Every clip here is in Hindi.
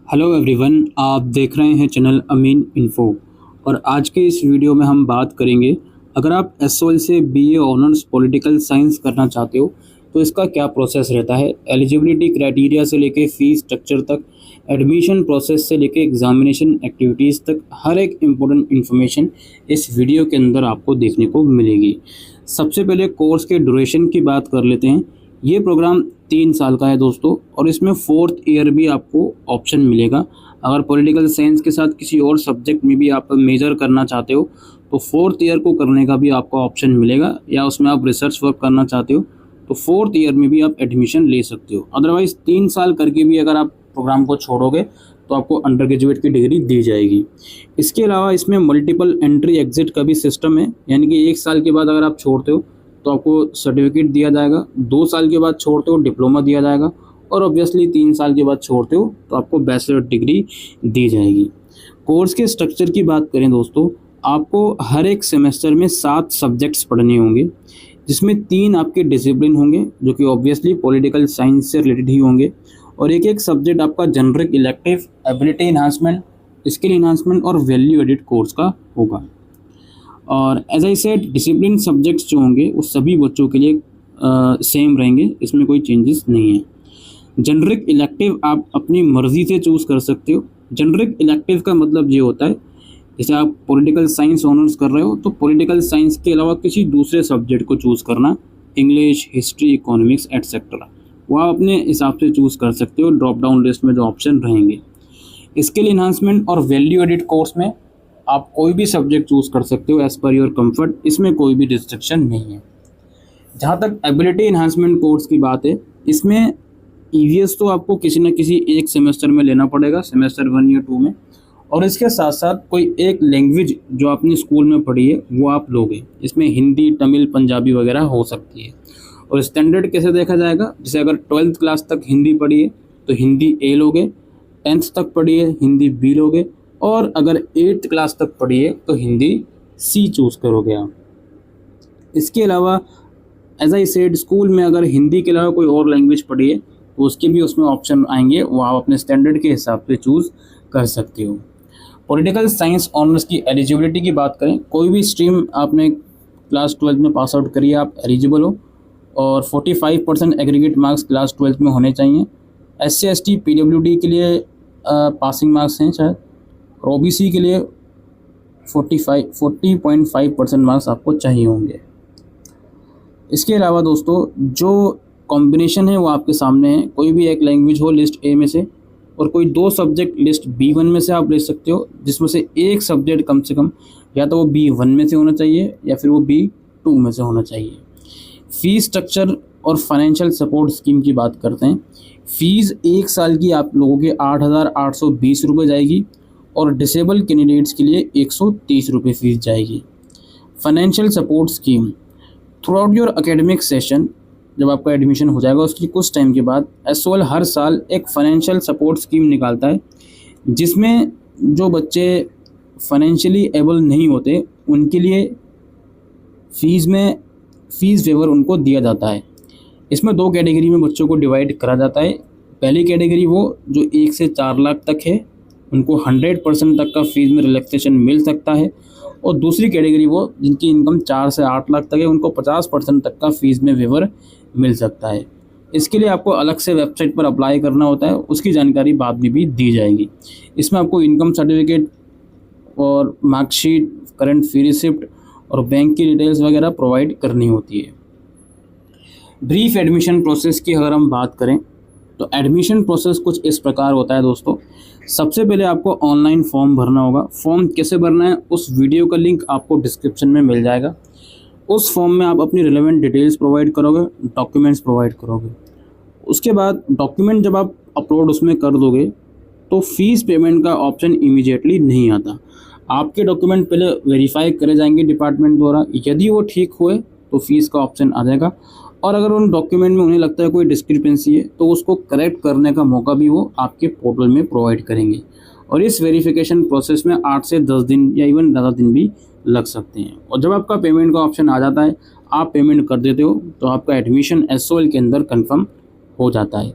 हेलो एवरीवन, आप देख रहे हैं चैनल अमीन इन्फो। और आज के इस वीडियो में हम बात करेंगे, अगर आप एसओएल से बीए ऑनर्स पॉलिटिकल साइंस करना चाहते हो तो इसका क्या प्रोसेस रहता है। एलिजिबिलिटी क्राइटेरिया से लेके फ़ीस स्ट्रक्चर तक, एडमिशन प्रोसेस से लेके एग्जामिनेशन एक्टिविटीज़ तक, हर एक इम्पोर्टेंट इन्फॉर्मेशन इस वीडियो के अंदर आपको देखने को मिलेगी। सबसे पहले कोर्स के ड्यूरेशन की बात कर लेते हैं। ये प्रोग्राम 3 साल का है दोस्तों, और इसमें 4th ईयर भी आपको ऑप्शन मिलेगा। अगर पॉलिटिकल साइंस के साथ किसी और सब्जेक्ट में भी आप मेजर करना चाहते हो तो 4th ईयर को करने का भी आपको ऑप्शन मिलेगा, या उसमें आप रिसर्च वर्क करना चाहते हो तो 4th ईयर में भी आप एडमिशन ले सकते हो। अदरवाइज़ 3 साल करके भी अगर आप प्रोग्राम को छोड़ोगे तो आपको अंडर ग्रेजुएट की डिग्री दी जाएगी। इसके अलावा इसमें मल्टीपल एंट्री एग्जिट का भी सिस्टम है, यानी कि 1 साल के बाद अगर आप छोड़ते हो तो आपको सर्टिफिकेट दिया जाएगा, 2 साल के बाद छोड़ते हो डिप्लोमा दिया जाएगा, और ऑब्वियसली 3 साल के बाद छोड़ते हो तो आपको बैचलर डिग्री दी जाएगी। कोर्स के स्ट्रक्चर की बात करें दोस्तों, आपको हर एक सेमेस्टर में 7 सब्जेक्ट्स पढ़ने होंगे, जिसमें 3 आपके डिसिप्लिन होंगे जो कि ऑब्वियसली पॉलिटिकल साइंस से रिलेटेड ही होंगे, और एक सब्जेक्ट आपका generic elective, ability enhancement, skill enhancement और वैल्यू एडिड कोर्स का होगा। और as I said, discipline subjects जो होंगे वो सभी बच्चों के लिए सेम रहेंगे, इसमें कोई चेंजेस नहीं है। जनरिक इलेक्टिव आप अपनी मर्ज़ी से चूज़ कर सकते हो। जनरिक इलेक्टिव का मतलब ये होता है, जैसे आप पॉलिटिकल साइंस ऑनर्स कर रहे हो तो पॉलिटिकल साइंस के अलावा किसी दूसरे सब्जेक्ट को चूज़ करना, इंग्लिश, हिस्ट्री, इकोनॉमिक्स एटसेट्रा, वो आप अपने हिसाब से चूज़ कर सकते हो। ड्रॉप डाउन लिस्ट में जो ऑप्शन रहेंगे, स्किल इन्हांसमेंट और वैल्यू एडिड कोर्स में आप कोई भी सब्जेक्ट चूज़ कर सकते हो एज़ पर योर कंफर्ट, इसमें कोई भी रिस्ट्रिक्शन नहीं है। जहाँ तक एबिलिटी इन्हांसमेंट कोर्स की बात है, इसमें ईवीएस तो आपको किसी न किसी एक सेमेस्टर में लेना पड़ेगा, सेमेस्टर 1 या 2 में, और इसके साथ साथ कोई एक लैंग्वेज जो आपने स्कूल में पढ़ी है वो आप लोगे। इसमें हिंदी, तमिल, पंजाबी वगैरह हो सकती है। और स्टैंडर्ड कैसे देखा जाएगा, जैसे अगर 12th क्लास तक हिंदी पढ़ी है तो हिंदी ए लोगे, 10th तक पढ़ी है हिंदी बी लोगे, और अगर 8th क्लास तक पढ़ी है तो हिंदी सी चूज़ करोगे आप। इसके अलावा एज आई सेड, स्कूल में अगर हिंदी के अलावा कोई और लैंग्वेज पढ़ी है तो उसके भी उसमें ऑप्शन आएंगे, वो आप अपने स्टैंडर्ड के हिसाब से चूज़ कर सकते हो। पॉलिटिकल साइंस ऑनर्स की एलिजिबिलिटी की बात करें, कोई भी स्ट्रीम आपने क्लास 12 में पास आउट करी है आप एलिजिबल हो, और 45% एग्रीगेट मार्क्स क्लास 12 में होने चाहिए। SC ST PWD के लिए पासिंग मार्क्स हैं शायद, और OBC के लिए 40.5% मार्क्स आपको चाहिए होंगे। इसके अलावा दोस्तों, जो कॉम्बिनेशन है वो आपके सामने है। कोई भी एक लैंग्वेज हो लिस्ट ए में से, और कोई 2 सब्जेक्ट लिस्ट B1 में से आप ले सकते हो, जिसमें से एक सब्जेक्ट कम से कम या तो वो B1 में से होना चाहिए या फिर वो B2 में से होना चाहिए। फ़ीस स्ट्रक्चर और फाइनेंशियल सपोर्ट स्कीम की बात करते हैं। फ़ीस 1 साल की आप लोगों के 8,820 रुपये जाएगी, और डिसेबल कैंडिडेट्स के लिए 130 रुपये फ़ीस जाएगी। Financial support scheme, through out your academic session, जब आपका एडमिशन हो जाएगा उसके कुछ टाइम के बाद एसओएल हर साल एक फाइनेंशियल सपोर्ट स्कीम निकालता है, जिसमें जो बच्चे फाइनेंशियली एबल नहीं होते उनके लिए फ़ीस वेवर उनको दिया जाता है। इसमें 2 कैटेगरी में बच्चों को डिवाइड करा जाता है। पहली कैटेगरी वो जो 1 से 4 लाख तक है, उनको 100% तक का फ़ीस में रिलैक्सेशन मिल सकता है, और दूसरी कैटेगरी वो जिनकी इनकम 4 से 8 लाख तक है, उनको 50% तक का फ़ीस में वेवर मिल सकता है। इसके लिए आपको अलग से वेबसाइट पर अप्लाई करना होता है, उसकी जानकारी बाद में भी दी जाएगी। इसमें आपको इनकम सर्टिफिकेट और मार्कशीट, करंट फ़ी रिसिप्ट और बैंक की डिटेल्स वगैरह प्रोवाइड करनी होती है। ब्रीफ एडमिशन प्रोसेस की अगर हम बात करें तो एडमिशन प्रोसेस कुछ इस प्रकार होता है दोस्तों। सबसे पहले आपको ऑनलाइन फॉर्म भरना होगा। फॉर्म कैसे भरना है उस वीडियो का लिंक आपको डिस्क्रिप्शन में मिल जाएगा। उस फॉर्म में आप अपनी रिलेवेंट डिटेल्स प्रोवाइड करोगे, डॉक्यूमेंट्स प्रोवाइड करोगे। उसके बाद डॉक्यूमेंट जब आप अपलोड उसमें कर दोगे तो फ़ीस पेमेंट का ऑप्शन इमीडिएटली नहीं आता। आपके डॉक्यूमेंट पहले वेरीफाई करे जाएंगे डिपार्टमेंट द्वारा, यदि वो ठीक हुए तो फ़ीस का ऑप्शन आ जाएगा, और अगर उन डॉक्यूमेंट में उन्हें लगता है कोई डिस्क्रिपेंसी है तो उसको करेक्ट करने का मौका भी वो आपके पोर्टल में प्रोवाइड करेंगे। और इस वेरिफिकेशन प्रोसेस में 8 से 10 दिन या इवन ज़्यादा दिन भी लग सकते हैं। और जब आपका पेमेंट का ऑप्शन आ जाता है, आप पेमेंट कर देते हो, तो आपका एडमिशन एसओएल के अंदर कंफर्म हो जाता है।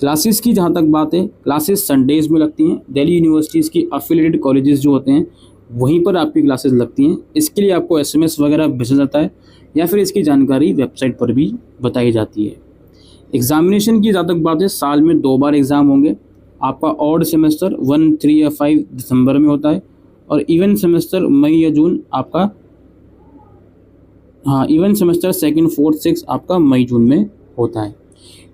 क्लासेस की जहाँ तक बात है, क्लासेस संडेज़ में लगती हैं। दिल्ली यूनिवर्सिटीज़ की अफिलिएटेड कॉलेजेस जो होते हैं वहीं पर आपकी क्लासेस लगती हैं। इसके लिए आपको SMS वगैरह भेजा जाता है या फिर इसकी जानकारी वेबसाइट पर भी बताई जाती है। एग्जामिनेशन की जहाँ तक बात है, साल में 2 बार एग्ज़ाम होंगे। आपका ऑड सेमेस्टर 1, 3 या 5 दिसंबर में होता है और इवन सेमेस्टर मई या जून आपका इवन सेमेस्टर 2nd, 4th, 6 आपका मई जून में होता है।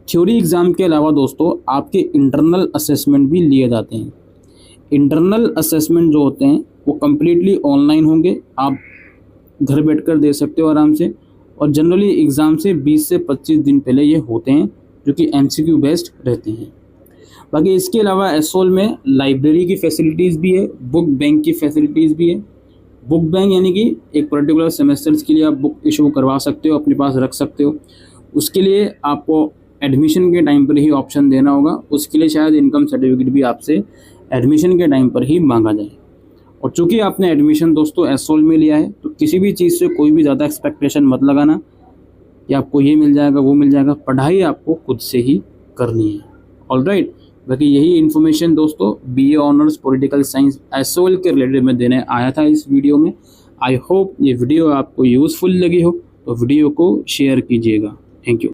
थ्योरी एग्ज़ाम के अलावा दोस्तों आपके इंटरनल असेसमेंट भी लिए जाते हैं। इंटरनल असेसमेंट जो होते हैं वो कम्प्लीटली ऑनलाइन होंगे, आप घर बैठकर दे सकते हो आराम से, और जनरली एग्ज़ाम से 20 से 25 दिन पहले ये होते हैं, जो कि MCQ बेस्ड रहते हैं। बाकी इसके अलावा एसओल में लाइब्रेरी की फैसिलिटीज़ भी है, बुक बैंक की फैसिलिटीज़ भी है। बुक बैंक यानी कि एक पर्टिकुलर सेमेस्टर्स के लिए आप बुक इशू करवा सकते हो, अपने पास रख सकते हो। उसके लिए आपको एडमिशन के टाइम पर ही ऑप्शन देना होगा, उसके लिए शायद इनकम सर्टिफिकेट भी आपसे एडमिशन के टाइम पर ही मांगा जाए। और चूँकि आपने एडमिशन दोस्तों एसओल में लिया है, तो किसी भी चीज़ से कोई भी ज़्यादा एक्सपेक्टेशन मत लगाना कि आपको ये मिल जाएगा वो मिल जाएगा। पढ़ाई आपको खुद से ही करनी है। ऑलराइट, बाकी यही इन्फॉर्मेशन दोस्तों BA ऑनर्स पॉलिटिकल साइंस एसओल के रिलेटेड में देने आया था इस वीडियो में। आई होप ये वीडियो आपको यूज़फुल लगी हो, तो वीडियो को शेयर कीजिएगा। Thank you.